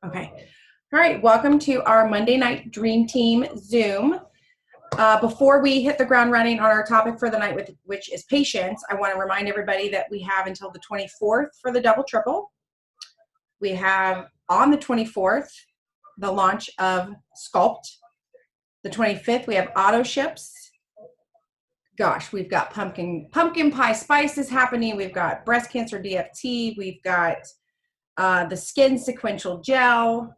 Okay. All right. Welcome to our Monday Night Dream Team Zoom. Before we hit the ground running on our topic for the night, which is patience, I want to remind everybody that we have until the 24th for the double triple. We have on the 24th the launch of Sculpt. The 25th we have auto ships. Gosh, we've got pumpkin pie spices happening. We've got breast cancer DFT. We've got the skin sequential gel.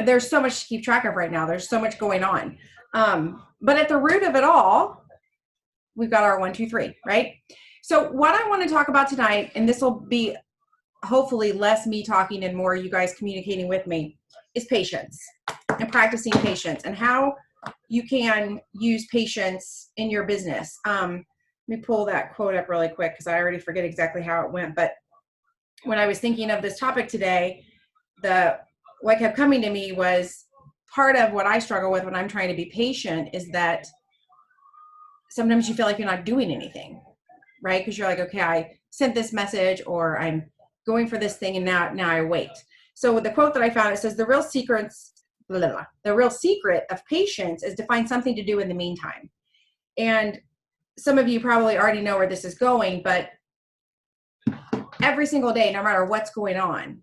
There's so much to keep track of right now. There's so much going on. But at the root of it all, we've got our 1, 2, 3, right? So what I want to talk about tonight, and this will be hopefully less me talking and more you guys communicating with me, is patience and practicing patience and how you can use patience in your business. Let me pull that quote up really quick because I already forget exactly how it went. But when I was thinking of this topic today, what kept coming to me was part of what I struggle with when I'm trying to be patient is that sometimes you feel like you're not doing anything, right? Because you're like, okay, I sent this message or I'm going for this thing and now I wait. So with the quote that I found, it says the real secret of patience is to find something to do in the meantime. And some of you probably already know where this is going, but every single day, no matter what's going on,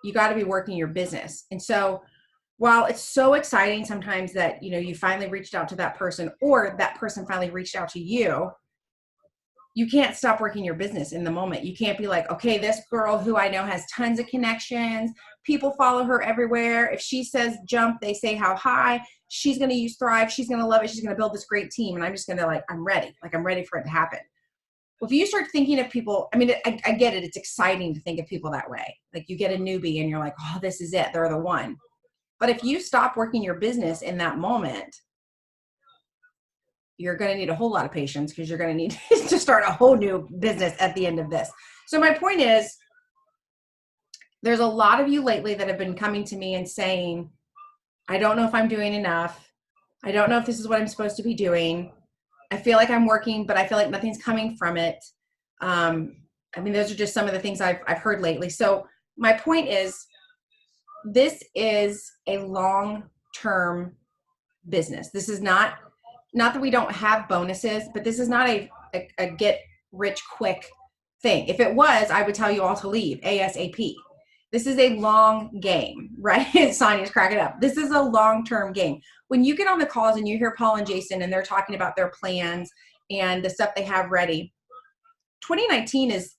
you got to be working your business. And so while it's so exciting sometimes that, you finally reached out to that person or that person finally reached out to you, you can't stop working your business in the moment. You can't be like, okay, this girl who I know has tons of connections, people follow her everywhere. If she says jump, they say how high. She's going to use Thrive. She's going to love it. She's going to build this great team. And I'm just going to I'm ready for it to happen. Well, if you start thinking of people, I get it. It's exciting to think of people that way. Like you get a newbie and you're like, oh, this is it. They're the one. But if you stop working your business in that moment, you're going to need a whole lot of patience because you're going to need to start a whole new business at the end of this. So my point is, there's a lot of you lately that have been coming to me and saying, I don't know if I'm doing enough. I don't know if this is what I'm supposed to be doing. I feel like I'm working, but I feel like nothing's coming from it. Those are just some of the things I've heard lately. So my point is, this is a long-term business. This is not that we don't have bonuses, but this is not a get rich quick thing. If it was, I would tell you all to leave ASAP. This is a long game, right? Sonia's cracking up. This is a long-term game. When you get on the calls and you hear Paul and Jason and they're talking about their plans and the stuff they have ready, 2019 is,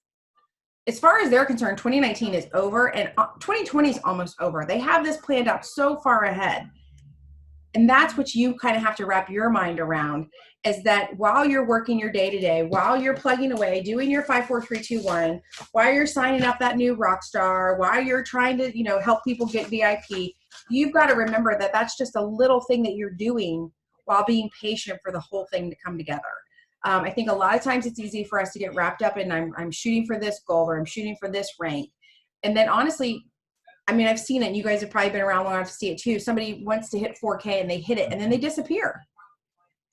as far as they're concerned, 2019 is over and 2020 is almost over. They have this planned out so far ahead. And that's what you kind of have to wrap your mind around, is that while you're working your day to day, while you're plugging away, doing your 5, 4, 3, 2, 1, while you're signing up that new rock star, while you're trying to, help people get VIP, you've got to remember that that's just a little thing that you're doing while being patient for the whole thing to come together. I think a lot of times it's easy for us to get wrapped up in I'm shooting for this goal or I'm shooting for this rank. And then honestly, I've seen it, and you guys have probably been around long enough to see it too. Somebody wants to hit 4K and they hit it and then they disappear.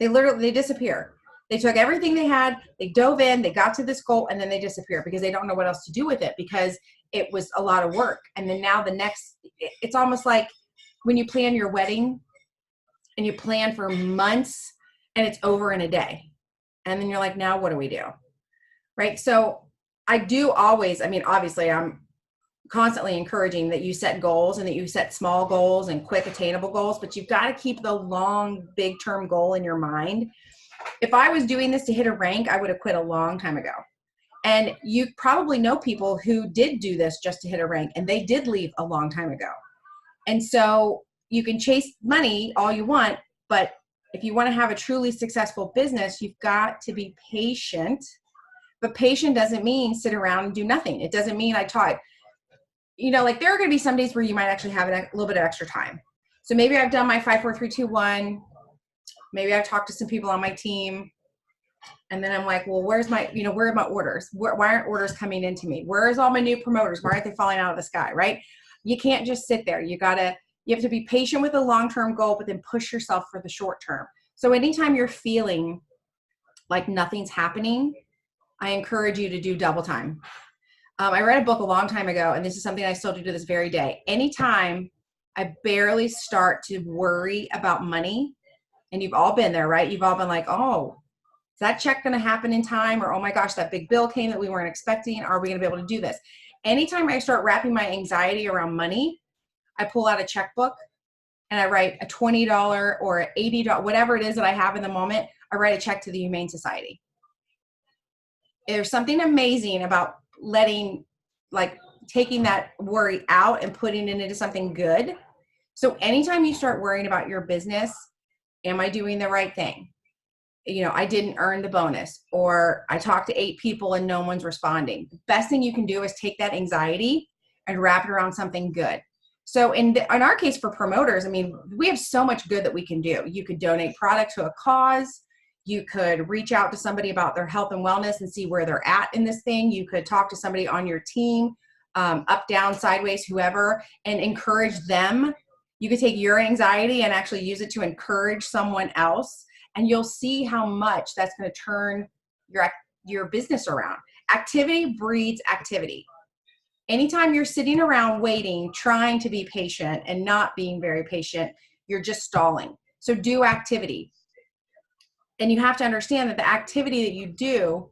They disappear. They took everything they had, they dove in, they got to this goal, and then they disappear because they don't know what else to do with it because it was a lot of work. And then now it's almost like when you plan your wedding and you plan for months and it's over in a day. And then you're like, now what do we do? Right? So I do always, obviously I'm constantly encouraging that you set goals and that you set small goals and quick attainable goals, but you've got to keep the long, big term goal in your mind. If I was doing this to hit a rank, I would have quit a long time ago. And you probably know people who did do this just to hit a rank and they did leave a long time ago. And so you can chase money all you want, but if you want to have a truly successful business, you've got to be patient. But patient doesn't mean sit around and do nothing. It doesn't mean I taught. There are going to be some days where you might actually have a little bit of extra time. So maybe I've done my 5, 4, 3, 2, 1. Maybe I've talked to some people on my team. And then I'm like, well, where are my orders? Why aren't orders coming into me? Where's all my new promoters? Why aren't they falling out of the sky, right? You can't just sit there. You have to be patient with the long-term goal, but then push yourself for the short term. So anytime you're feeling like nothing's happening, I encourage you to do double time. I read a book a long time ago, and this is something I still do to this very day. Anytime I barely start to worry about money, and you've all been there, right? You've all been like, oh, is that check going to happen in time? Or, oh my gosh, that big bill came that we weren't expecting. Are we going to be able to do this? Anytime I start wrapping my anxiety around money, I pull out a checkbook and I write a $20 or $80, whatever it is that I have in the moment. I write a check to the Humane Society. There's something amazing about taking that worry out and putting it into something good. So anytime you start worrying about your business, am I doing the right thing? I didn't earn the bonus, or I talked to 8 people and no one's responding. The best thing you can do is take that anxiety and wrap it around something good. So in our case for promoters, I mean, we have so much good that we can do. You could donate product to a cause. You could reach out to somebody about their health and wellness and see where they're at in this thing. You could talk to somebody on your team, up, down, sideways, whoever, and encourage them. You could take your anxiety and actually use it to encourage someone else. And you'll see how much that's going to turn your business around. Activity breeds activity. Anytime you're sitting around waiting, trying to be patient and not being very patient, you're just stalling. So do activity. And you have to understand that the activity that you do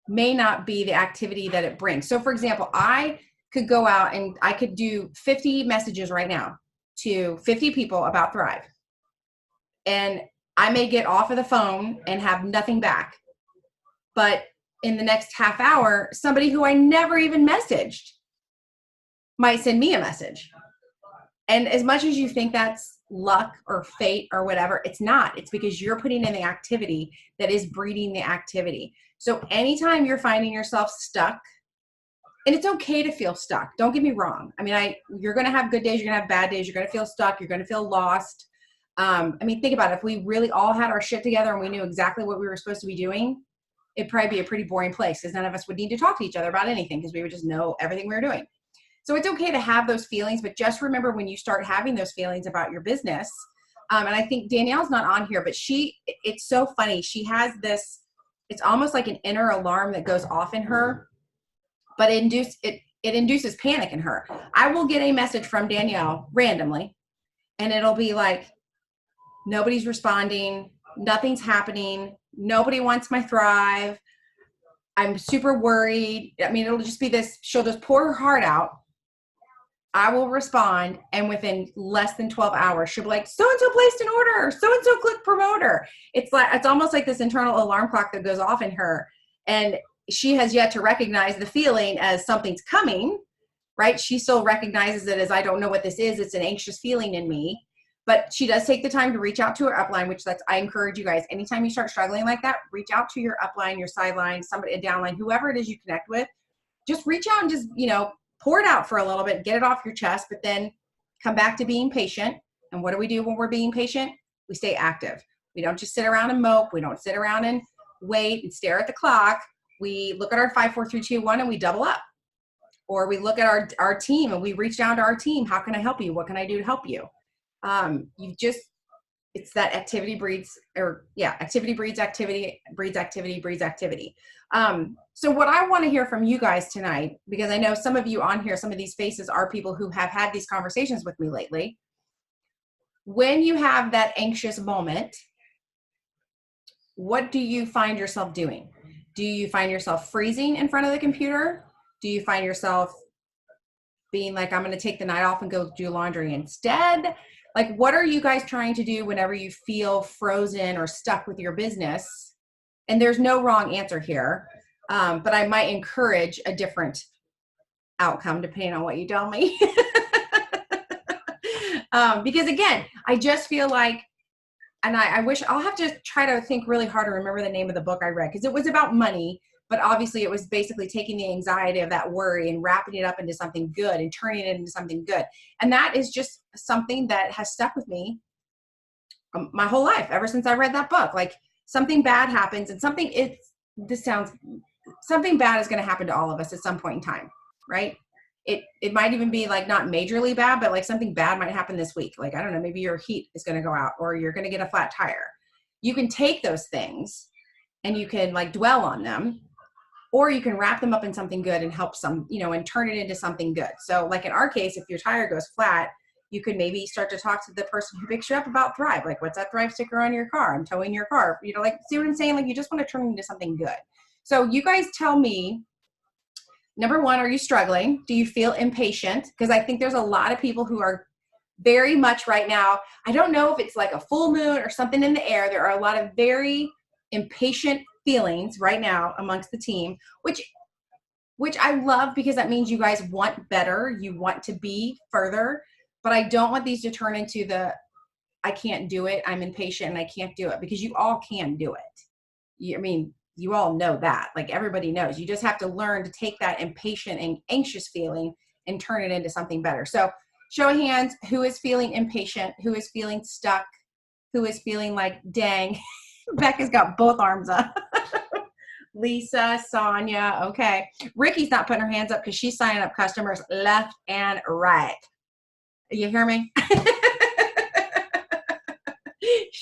may not be the activity that it brings. So for example, I could go out and I could do 50 messages right now to 50 people about Thrive. And I may get off of the phone and have nothing back. But in the next half hour, somebody who I never even messaged might send me a message. And as much as you think that's luck or fate or whatever, it's not. It's because you're putting in the activity that is breeding the activity. So anytime you're finding yourself stuck, and it's okay to feel stuck. Don't get me wrong. I mean, you're going to have good days. You're going to have bad days. You're going to feel stuck. You're going to feel lost. I mean, think about it. If we really all had our shit together and we knew exactly what we were supposed to be doing, it'd probably be a pretty boring place because none of us would need to talk to each other about anything because we would just know everything we were doing. So it's okay to have those feelings, but just remember when you start having those feelings about your business, and I think Danielle's not on here, but it's so funny. She has this, it's almost like an inner alarm that goes off in her, but it induces panic in her. I will get a message from Danielle randomly, and it'll be like, nobody's responding, nothing's happening, nobody wants my Thrive, I'm super worried. I mean, it'll just be this, she'll just pour her heart out. I will respond, and within less than 12 hours, she'll be like, so-and-so placed an order, so-and-so click promoter. It's almost like this internal alarm clock that goes off in her. And she has yet to recognize the feeling as something's coming, right? She still recognizes it as, I don't know what this is. It's an anxious feeling in me. But she does take the time to reach out to her upline, which I encourage you guys. Anytime you start struggling like that, reach out to your upline, your sideline, somebody, a downline, whoever it is you connect with. Just reach out and just, pour it out for a little bit, get it off your chest, but then come back to being patient. And what do we do when we're being patient? We stay active. We don't just sit around and mope. We don't sit around and wait and stare at the clock. We look at our 5, 4, 3, 2, 1, and we double up. Or we look at our team and we reach down to our team. How can I help you? What can I do to help you? It's that activity breeds activity, breeds activity, breeds activity. So what I want to hear from you guys tonight, because I know some of you on here, some of these faces are people who have had these conversations with me lately. When you have that anxious moment, what do you find yourself doing? Do you find yourself freezing in front of the computer? Do you find yourself being like, I'm going to take the night off and go do laundry instead? Like, what are you guys trying to do whenever you feel frozen or stuck with your business? And there's no wrong answer here, but I might encourage a different outcome depending on what you tell me. Because again, I just feel like, and I wish, I'll have to try to think really hard to remember the name of the book I read, because it was about money, but obviously it was basically taking the anxiety of that worry and wrapping it up into something good and turning it into something good. And that is just something that has stuck with me my whole life, ever since I read that book. Like, something bad happens, and something bad is going to happen to all of us at some point in time, right? It might even be like not majorly bad, but like something bad might happen this week. Like, I don't know, maybe your heat is going to go out, or you're going to get a flat tire. You can take those things and you can like dwell on them, or you can wrap them up in something good and help some, and turn it into something good. So like in our case, if your tire goes flat, you could maybe start to talk to the person who picks you up about Thrive. Like, what's that Thrive sticker on your car? I'm towing your car. Like, see what I'm saying? Like, you just want to turn it into something good. So you guys tell me, number one, are you struggling? Do you feel impatient? Because I think there's a lot of people who are very much right now. I don't know if it's like a full moon or something in the air. There are a lot of very impatient feelings right now amongst the team, which I love, because that means you guys want better. You want to be further, but I don't want these to turn into I can't do it. I'm impatient and I can't do it, because you all can do it. You all know that. Like, everybody knows. You just have to learn to take that impatient and anxious feeling and turn it into something better. So show of hands, who is feeling impatient? Who is feeling stuck? Who is feeling like, dang, Becca's got both arms up. Lisa, Sonia, okay. Ricky's not putting her hands up because she's signing up customers left and right. You hear me?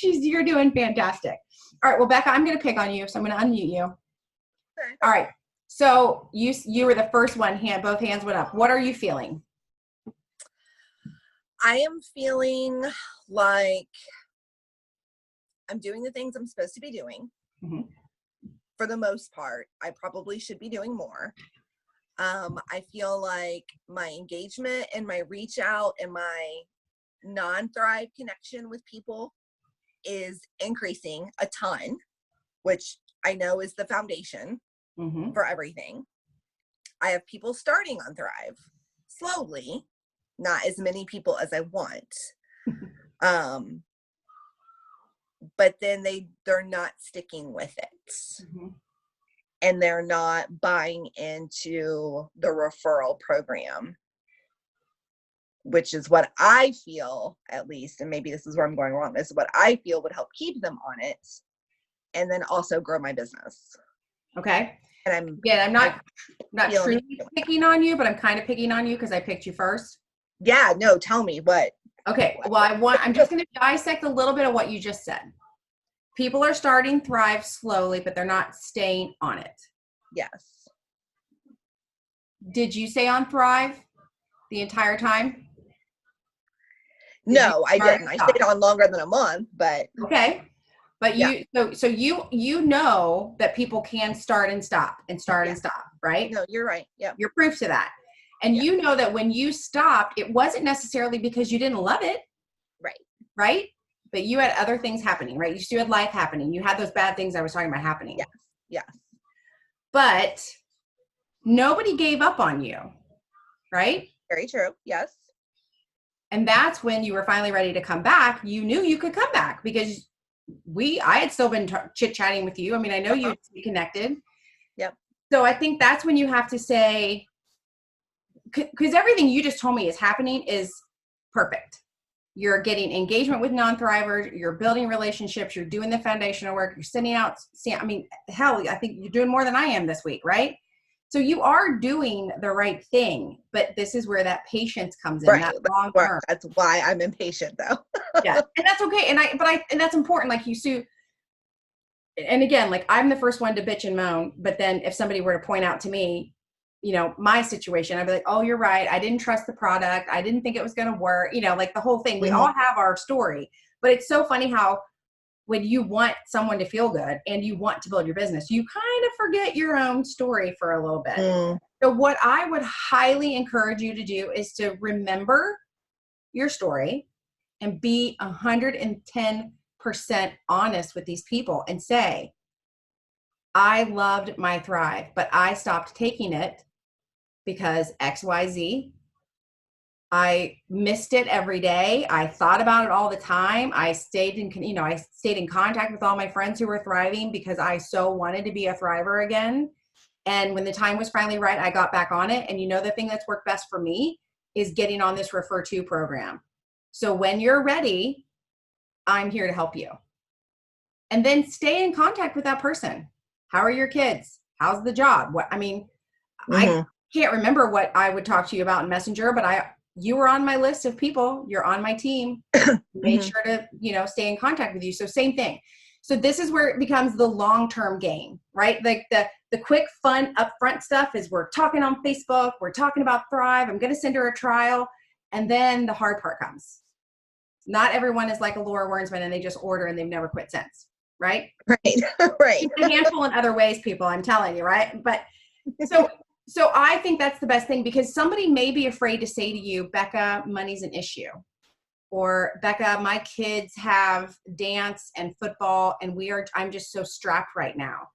You're doing fantastic. All right, well, Becca, I'm going to pick on you, so I'm going to unmute you. Okay. All right, so you were the first one. Both hands went up. What are you feeling? I am feeling like I'm doing the things I'm supposed to be doing. Mm-hmm. For the most part. I probably should be doing more. I feel like my engagement and my reach out and my non-Thrive connection with people is increasing a ton, which I know is the foundation for everything. I have people starting on Thrive slowly, not as many people as I want. But then they're not sticking with it. And they're not buying into the referral program, which is what I feel, at least, and maybe this is where I'm going wrong, this is what I feel would help keep them on it, and then also grow my business. Okay. And I'm not truly picking on you, but I'm kind of picking on you because I picked you first. Yeah, no, tell me what. Okay, well, I'm just going to dissect a little bit of what you just said. People are starting Thrive slowly, but they're not staying on it. Yes. Did you stay on Thrive the entire time? No, I didn't. I stayed on longer than a month, but. Okay. But so you know that people can start and stop and start and stop, right? No, you're right. Yeah. You're proof to that. And you know that when you stopped, it wasn't necessarily because you didn't love it. Right. Right? But you had other things happening, right? You still had life happening. You had those bad things I was talking about happening. Yes. Yes. But nobody gave up on you, right? Very true. Yes. And that's when you were finally ready to come back. You knew you could come back because I had still been chit-chatting with you. I mean, I know you'd be connected. Yep. So I think that's when you have to say, because everything you just told me is happening is perfect. You're getting engagement with non-thrivers, you're building relationships, you're doing the foundational work, you're sending out, hell, I think you're doing more than I am this week, right? So you are doing the right thing, but this is where that patience comes in. Right. That long term. That's why I'm impatient, though. Yeah, and that's okay. And that's important. Like Sue, and again, like I'm the first one to bitch and moan, but then if somebody were to point out to me, my situation, I'd be like, oh, you're right. I didn't trust the product. I didn't think it was going to work. Like the whole thing. We all have our story, but it's so funny how when you want someone to feel good and you want to build your business, you kind of forget your own story for a little bit. So what I would highly encourage you to do is to remember your story and be 110% honest with these people and say, I loved my Thrive, but I stopped taking it because XYZ. I missed it every day. I thought about it all the time. I stayed in contact with all my friends who were thriving because I so wanted to be a thriver again. And when the time was finally right, I got back on it. And the thing that's worked best for me is getting on this Refer To program. So when you're ready, I'm here to help you. And then stay in contact with that person. How are your kids? How's the job? I can't remember what I would talk to you about in Messenger, but you were on my list of people. You're on my team. Made sure to, stay in contact with you. So same thing. So this is where it becomes the long-term game, right? Like the quick, fun, upfront stuff is we're talking on Facebook, we're talking about Thrive, I'm going to send her a trial, and then the hard part comes. Not everyone is like a Laura Wernsman and they just order and they've never quit since, right? Right. Right. It's a handful in other ways, people, I'm telling you, right? But so I think that's the best thing, because somebody may be afraid to say to you, Becca, money's an issue. Or Becca, my kids have dance and football and I'm just so strapped right now.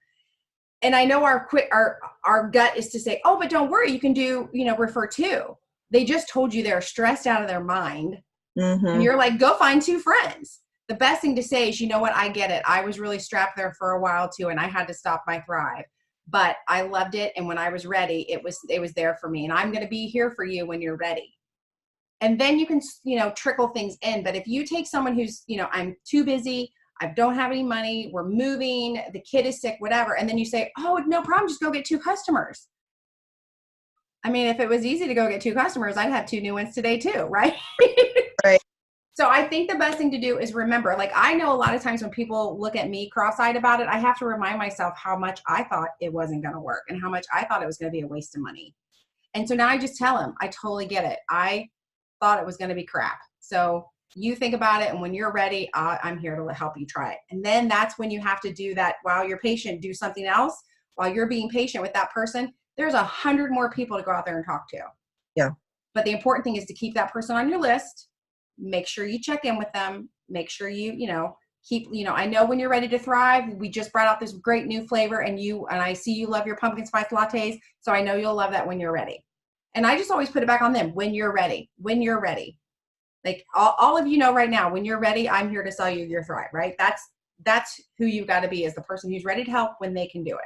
And I know our gut is to say, oh, but don't worry, you can do, refer to. They just told you they're stressed out of their mind. Mm-hmm. And you're like, go find 2 friends. The best thing to say is, you know what, I get it. I was really strapped there for a while too, and I had to stop my Thrive. But I loved it. And when I was ready, it was there for me. And I'm going to be here for you when you're ready. And then you can, trickle things in. But if you take someone who's, I'm too busy, I don't have any money, we're moving, the kid is sick, whatever. And then you say, oh, no problem, just go get 2 customers. I mean, if it was easy to go get 2 customers, I'd have 2 new ones today too, right? Right. So I think the best thing to do is remember, like, I know a lot of times when people look at me cross-eyed about it, I have to remind myself how much I thought it wasn't going to work and how much I thought it was going to be a waste of money. And so now I just tell them, I totally get it. I thought it was going to be crap. So you think about it. And when you're ready, I'm here to help you try it. And then that's when you have to do that while you're patient, do something else. While you're being patient with that person, there's 100 more people to go out there and talk to. Yeah. But the important thing is to keep that person on your list. Make sure you check in with them. Make sure you keep, I know when you're ready to thrive, we just brought out this great new flavor and I see you love your pumpkin spice lattes. So I know you'll love that when you're ready. And I just always put it back on them. When you're ready, like all of you know right now, when you're ready, I'm here to sell you your Thrive, right? That's who you got to be, is the person who's ready to help when they can do it.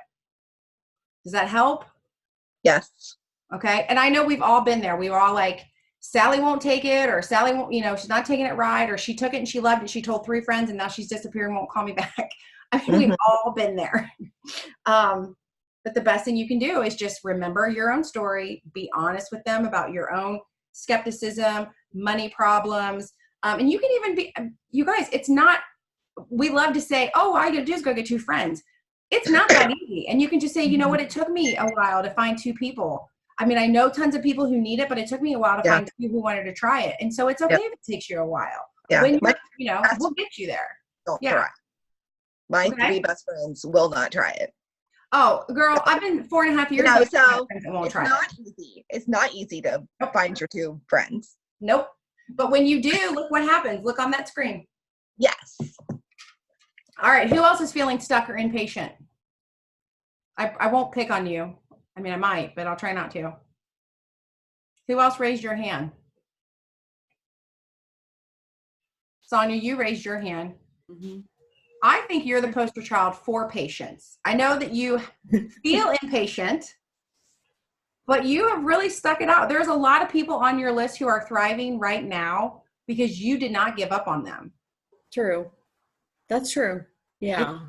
Does that help? Yes. Okay. And I know we've all been there. We were all like, Sally won't take it, or Sally won't, she's not taking it right, or she took it and she loved it. She told 3 friends and now she's disappeared and won't call me back. I mean, we've all been there. But the best thing you can do is just remember your own story, be honest with them about your own skepticism, money problems. And you can even be, you guys, it's not, we love to say, oh, all I gotta do is go get 2 friends. It's not that easy. And you can just say, you know what, it took me a while to find 2 people. I mean, I know tons of people who need it, but it took me a while to find 2 who wanted to try it. And so it's okay if it takes you a while. Yeah. When we'll get you there. Don't try. My 3 best friends will not try it. Oh, girl, I've been 4.5 years. So it's not easy. It's not easy to find your 2 friends. Nope. But when you do, look what happens. Look on that screen. Yes. All right. Who else is feeling stuck or impatient? I won't pick on you. I mean, I might, but I'll try not to. Who else raised your hand? Sonia, you raised your hand. Mm-hmm. I think you're the poster child for patience. I know that you feel impatient, but you have really stuck it out. There's a lot of people on your list who are thriving right now because you did not give up on them. True. That's true. Yeah.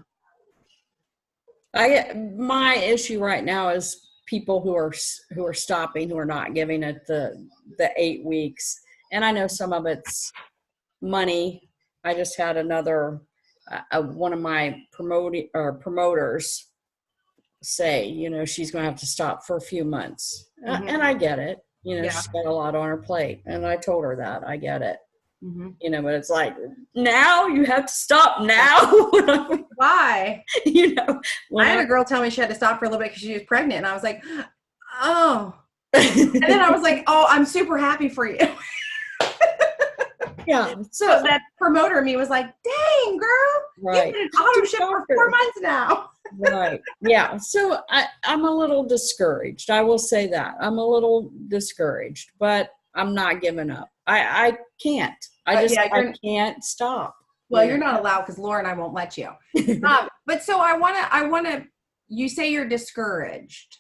My issue right now is people who are stopping, who are not giving it the 8 weeks. And I know some of it's money. I just had another one of my promoters say, she's going to have to stop for a few months. Mm-hmm. And I get it. She's got a lot on her plate. And I told her that. I get it. Mm-hmm. But it's like, now you have to stop now. Why? I had a girl tell me she had to stop for a little bit because she was pregnant. And I was like, oh. And then I was like, oh, I'm super happy for you. Yeah. So that promoter in me was like, dang, girl, right. You've been in auto ship for 4 months now. Right. Yeah. So I'm a little discouraged. I will say that. I'm a little discouraged, but I'm not giving up. I can't. I can't stop. Well, you're not allowed because Laura and I won't let you. But so I want to, you say you're discouraged.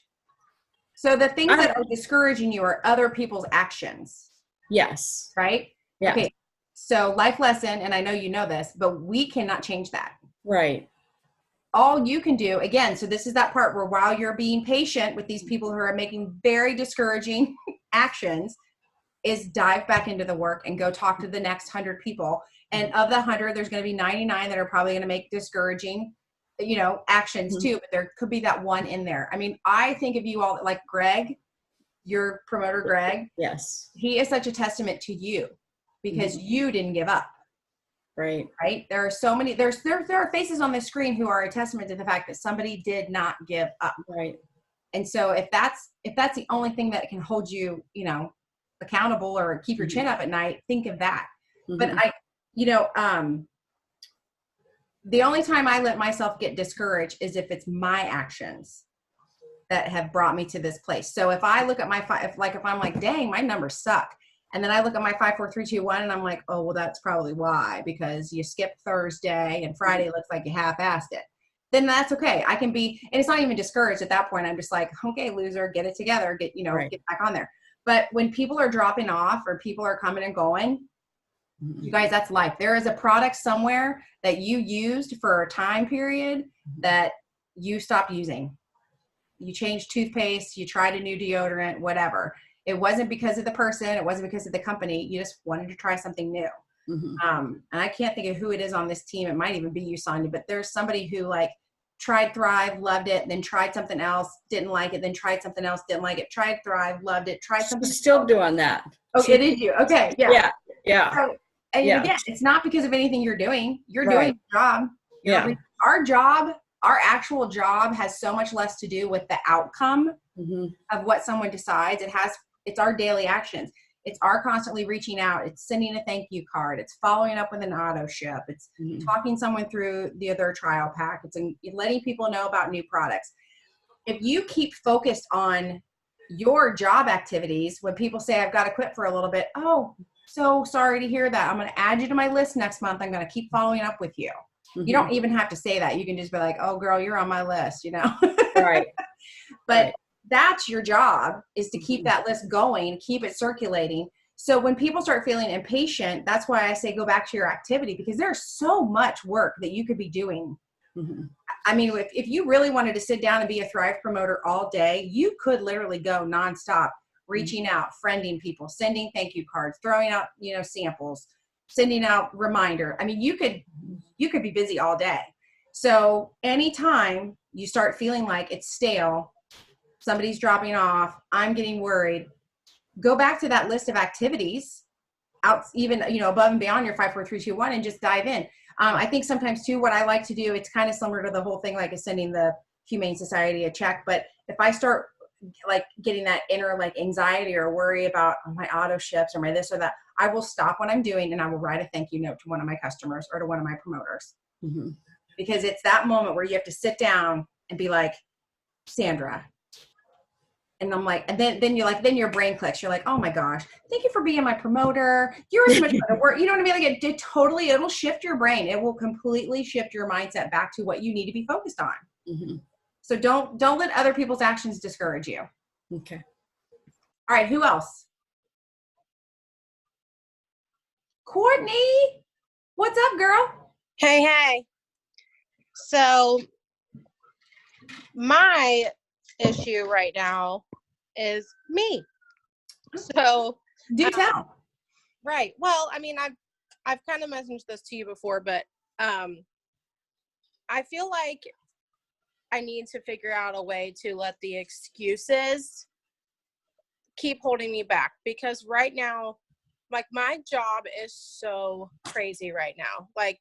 So the things that are discouraging you are other people's actions. Yes. Right? Yeah. Okay. So life lesson, and I know you know this, but we cannot change that. Right. All you can do, again, so this is that part where while you're being patient with these people who are making very discouraging actions, is dive back into the work and go talk to the next 100 people. And of the 100, there's going to be 99 that are probably going to make discouraging, actions too, but there could be that one in there. I mean, I think of you all like Greg, your promoter, Greg. Yes. He is such a testament to you because you didn't give up. Right. Right. There are so many, there are faces on the screen who are a testament to the fact that somebody did not give up. Right. And so if that's the only thing that can hold you, accountable or keep your chin up at night, think of that. But the only time I let myself get discouraged is if it's my actions that have brought me to this place. So if I look at my if I'm like, dang, my numbers suck. And then I look at my 5, 4, 3, 2, 1, and I'm like, oh, well, that's probably why, because you skipped Thursday and Friday looks like you half-assed it. Then that's okay. I can be, and it's not even discouraged at that point. I'm just like, okay, loser, get it together, get back on there. But when people are dropping off or people are coming and going, you guys, that's life. There is a product somewhere that you used for a time period that you stopped using. You changed toothpaste, you tried a new deodorant, whatever. It wasn't because of the person. It wasn't because of the company. You just wanted to try something new. And I can't think of who it is on this team. It might even be you, Sonia, but there's somebody who like tried Thrive, loved it, then tried something else, didn't like it, then tried something else, didn't like it, tried Thrive, loved it, tried something She's still doing that. Oh, it is you. Okay. Yeah. Yeah. So, and again, it's not because of anything you're doing. You're doing your job. Our job, our actual job has so much less to do with the outcome of what someone decides. It's our daily actions. It's our constantly reaching out. It's sending a thank you card. It's following up with an auto ship. It's talking someone through their trial pack. It's letting people know about new products. If you keep focused on your job activities, when people say, I've got to quit for a little bit, oh, so sorry to hear that. I'm going to add you to my list next month. I'm going to keep following up with you. You don't even have to say that. You can just be like, oh, girl, you're on my list, Right. But that's your job, is to keep that list going, keep it circulating. So when people start feeling impatient, that's why I say go back to your activity, because there's so much work that you could be doing. I mean, if you really wanted to sit down and be a Thrive promoter all day, you could literally go nonstop, reaching out, friending people, sending thank you cards, throwing out, samples, sending out reminder. I mean, you could be busy all day. So anytime you start feeling like it's stale, somebody's dropping off, I'm getting worried, go back to that list of activities out, even, above and beyond your 5, 4, 3, 2, 1, and just dive in. I think sometimes too, what I like to do, it's kind of similar to the whole thing, like sending the Humane Society a check. But if I start like getting that inner like anxiety or worry about my auto ships or my this or that, I will stop what I'm doing and I will write a thank you note to one of my customers or to one of my promoters. Because it's that moment where you have to sit down and be like, Sandra. And I'm like, and then you're like, then your brain clicks. You're like, oh my gosh, thank you for being my promoter. You're so much better work. You know what I mean? Like it'll shift your brain. It will completely shift your mindset back to what you need to be focused on. So don't let other people's actions discourage you. Okay. All right. Who else? Courtney, what's up, girl? Hey. So my issue right now is me. So do tell. Right. Well, I mean, I've kind of mentioned this to you before, but I feel like I need to figure out a way to let the excuses keep holding me back, because right now, like, my job is so crazy right now. Like,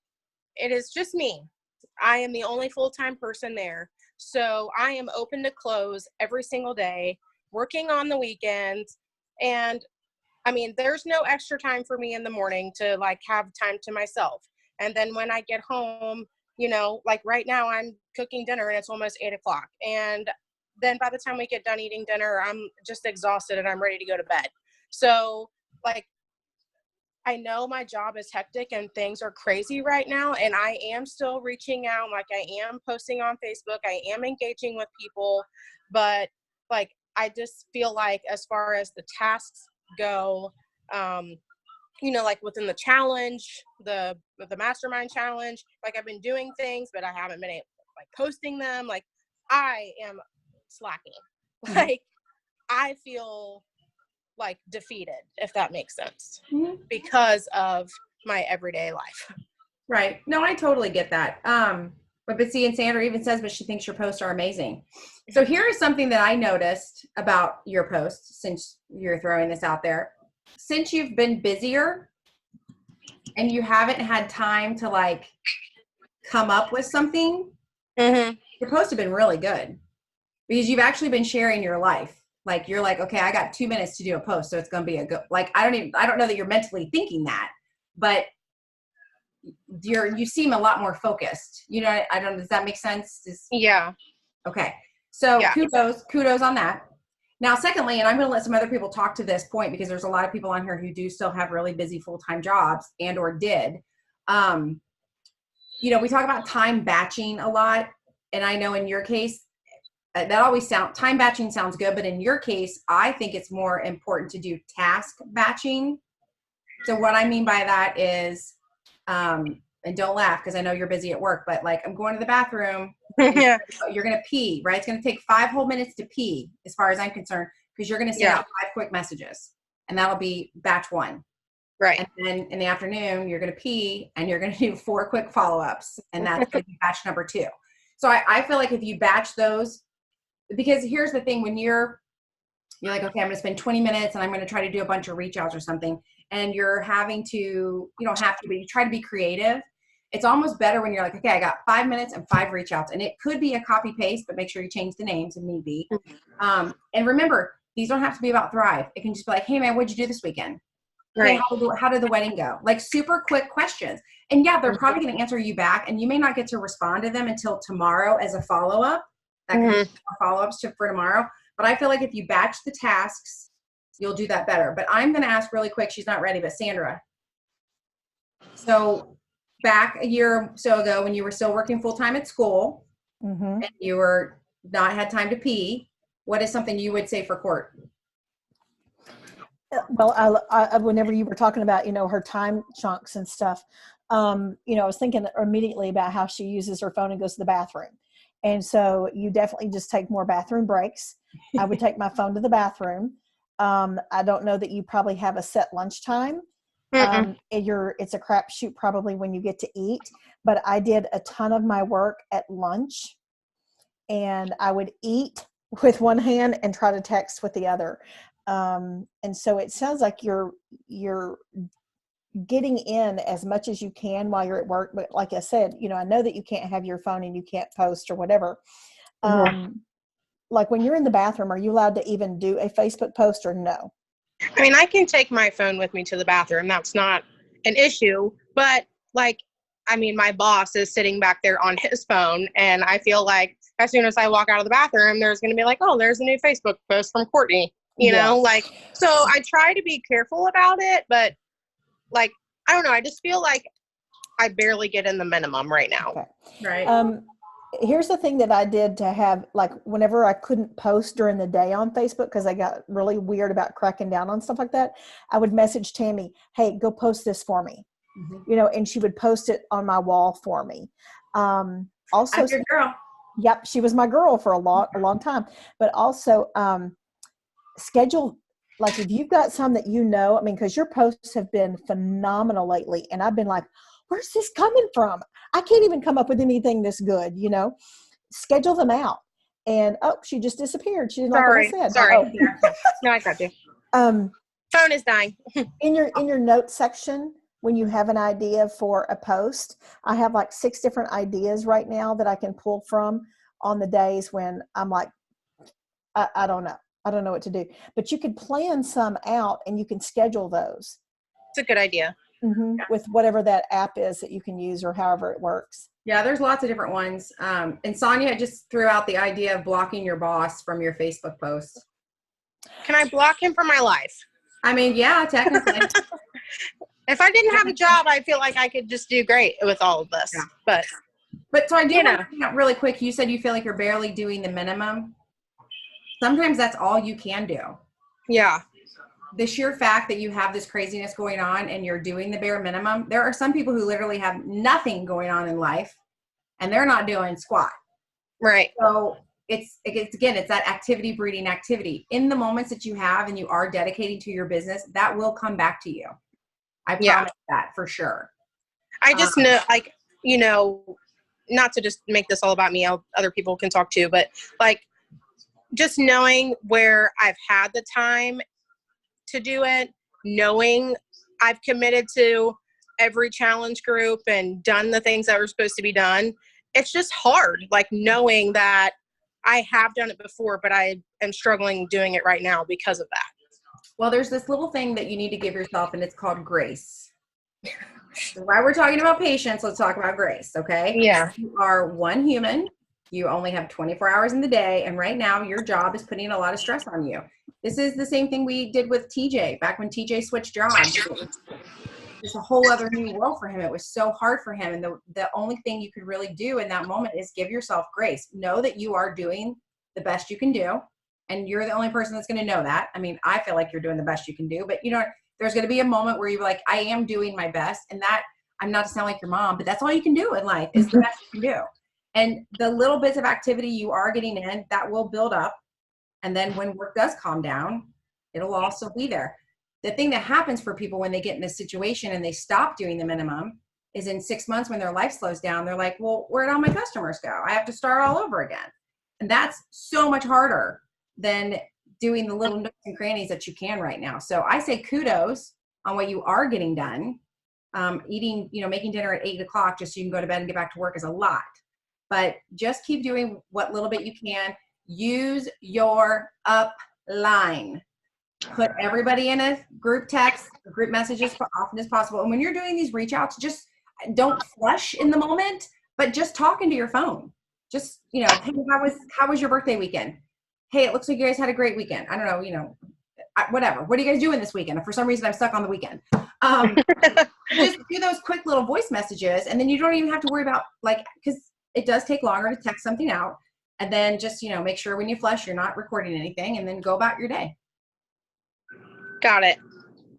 it is just me. I am the only full-time person there. So I am open to close every single day, working on the weekends. And I mean, there's no extra time for me in the morning to like have time to myself. And then when I get home, like right now I'm cooking dinner and it's almost 8 o'clock. And then by the time we get done eating dinner, I'm just exhausted and I'm ready to go to bed. So like, I know my job is hectic and things are crazy right now, and I am still reaching out. Like, I am posting on Facebook. I am engaging with people, but like, I just feel like as far as the tasks go, like within the challenge, the mastermind challenge, like I've been doing things, but I haven't been able like posting them. Like, I am slacking. Like, I feel like defeated, if that makes sense, Mhm. because of my everyday life. Right. No, I totally get that. But see, and Sandra even says, but she thinks your posts are amazing. So here is something that I noticed about your posts since you're throwing this out there. Since you've been busier and you haven't had time to like come up with something, Mm-hmm. your posts have been really good because you've actually been sharing your life. Like you're like, okay, I got 2 minutes to do a post, so it's going to be a good, like, I don't know that you're mentally thinking that, but you seem a lot more focused. You know, I don't, does that make sense? Yeah. Okay. So Yeah. kudos on that. Now, secondly, and I'm going to let some other people talk to this point because there's a lot of people on here who do still have really busy full-time jobs and or did. You know, we talk about time batching a lot. And I know in your case, that always time batching sounds good, but in your case, I think it's more important to do task batching. So what I mean by that is, and don't laugh because I know you're busy at work, but like I'm going to the bathroom, Yeah. you're going to pee, right? It's going to take 5 whole minutes to pee as far as I'm concerned, because you're going to send out 5 quick messages and that'll be batch 1. Right. And then in the afternoon, you're going to pee and you're going to do 4 quick follow-ups. And that's going to be batch number 2. So I feel like if you batch those, because here's the thing, when you're like, okay, I'm going to spend 20 minutes and I'm going to try to do a bunch of reach outs or something. And you're having to, you don't have to, but you try to be creative. It's almost better when you're like, okay, I got 5 minutes and 5 reach outs. And it could be a copy paste, but make sure you change the names if need be. And remember, these don't have to be about Thrive. It can just be like, hey man, what'd you do this weekend? Right. Hey, how did the wedding go? Like super quick questions. And yeah, they're probably going to answer you back and you may not get to respond to them until tomorrow as a follow-up. That could be follow-ups for tomorrow. But I feel like if you batch the tasks, you'll do that better. But I'm going to ask really quick. She's not ready, but Sandra. So back a year or so ago when you were still working full-time at school and you were not had time to pee, what is something you would say for Court? Well, I whenever you were talking about, you know, her time chunks and stuff, you know, I was thinking immediately about how she uses her phone and goes to the bathroom. And so you definitely just take more bathroom breaks. I would take my phone to the bathroom. I don't know that you probably have a set lunchtime. It's a crapshoot probably when you get to eat, but I did a ton of my work at lunch and I would eat with one hand and try to text with the other. And so it sounds like you're getting in as much as you can while you're at work. But like I said, you know, I know that you can't have your phone and you can't post or whatever. Like when you're in the bathroom, are you allowed to even do a Facebook post or no? I mean, I can take my phone with me to the bathroom. That's not an issue. But like, I mean, my boss is sitting back there on his phone and I feel like as soon as I walk out of the bathroom, there's going to be like, oh, there's a new Facebook post from Courtney, you know, like, so I try to be careful about it, but like, I don't know. I just feel like I barely get in the minimum right now. Okay. Right. Here's the thing that I did to have, like, whenever I couldn't post during the day on Facebook, because I got really weird about cracking down on stuff like that, I would message Tammy, hey, go post this for me. You know, and she would post it on my wall for me. Also, I'm your girl. Yep, she was my girl for a long time. But also schedule, like if you've got some that you know, I mean, because your posts have been phenomenal lately, and I've been like, where's this coming from? I can't even come up with anything this good, you know. Schedule them out. And she just disappeared. She didn't like what I said. Sorry. No, I got you. Phone is dying. In your notes section, when you have an idea for a post, I have like 6 different ideas right now that I can pull from on the days when I'm like, I don't know. I don't know what to do. But you could plan some out and you can schedule those. It's a good idea. With whatever that app is that you can use or however it works. Yeah, there's lots of different ones. And Sonia just threw out the idea of blocking your boss from your Facebook posts. Can I block him from my life? I mean, yeah, technically. If I didn't have a job, I feel like I could just do great with all of this. Yeah. But so I do You want know. to point out really quick, you said you feel like you're barely doing the minimum. Sometimes that's all you can do. Yeah. The sheer fact that you have this craziness going on and you're doing the bare minimum. There are some people who literally have nothing going on in life and they're not doing squat. Right. So it's again, it's that activity breeding activity. In the moments that you have and you are dedicating to your business, that will come back to you. I Yeah. promise that for sure. I just know, like, you know, not to just make this all about me, other people can talk too, but like just knowing where I've had the time to do it, knowing I've committed to every challenge group and done the things that were supposed to be done. It's just hard, like knowing that I have done it before, but I am struggling doing it right now because of that. Well, there's this little thing that you need to give yourself, and it's called grace. So while we're talking about patience, let's talk about grace, okay? Yeah. You are one human. You only have 24 hours in the day, and right now your job is putting a lot of stress on you. This is the same thing we did with TJ back when TJ switched jobs. It's a whole other new world for him. It was so hard for him, and the only thing you could really do in that moment is give yourself grace. Know that you are doing the best you can do, and you're the only person that's going to know that. I mean, I feel like you're doing the best you can do, but you know, there's going to be a moment where you're like, I am doing my best, and that, I'm not to sound like your mom, but that's all you can do in life is the best you can do. And the little bits of activity you are getting in, that will build up. And then when work does calm down, it'll also be there. The thing that happens for people when they get in this situation and they stop doing the minimum is in 6 months when their life slows down, they're like, well, where'd all my customers go? I have to start all over again. And that's so much harder than doing the little nooks and crannies that you can right now. So I say kudos on what you are getting done. Eating, you know, making dinner at 8 o'clock just so you can go to bed and get back to work is a lot. But just keep doing what little bit you can. Use your upline. Put everybody in a group text, group messages as often as possible. And when you're doing these reach outs, just don't flush in the moment, but just talk into your phone. Just, you know, hey, how was your birthday weekend? Hey, it looks like you guys had a great weekend. I don't know, you know, whatever. What are you guys doing this weekend? For some reason, I'm stuck on the weekend. Just do those quick little voice messages, and then you don't even have to worry about, like, because it does take longer to text something out. And then just, you know, make sure when you flush, you're not recording anything, and then go about your day. Got it.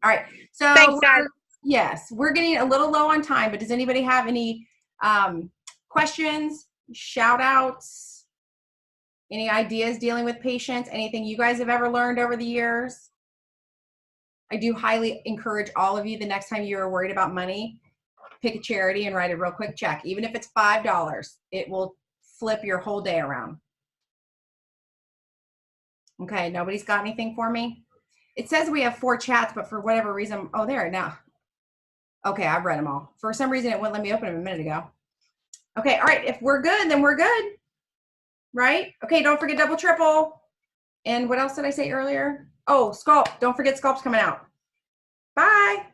All right. So Thanks, guys. yes, we're getting a little low on time, but does anybody have any questions, shout outs, any ideas dealing with patients, anything you guys have ever learned over the years? I do highly encourage all of you, the next time you are worried about money, pick a charity and write a real quick check. Even if it's $5, it will flip your whole day around. Okay, nobody's got anything for me? It says we have 4 chats, but for whatever reason, oh, there now. Okay, I've read them all. For some reason, it wouldn't let me open them a minute ago. Okay, all right, if we're good, then we're good, right? Okay, don't forget double, triple. And what else did I say earlier? Oh, Sculpt. Don't forget Sculpt's coming out. Bye.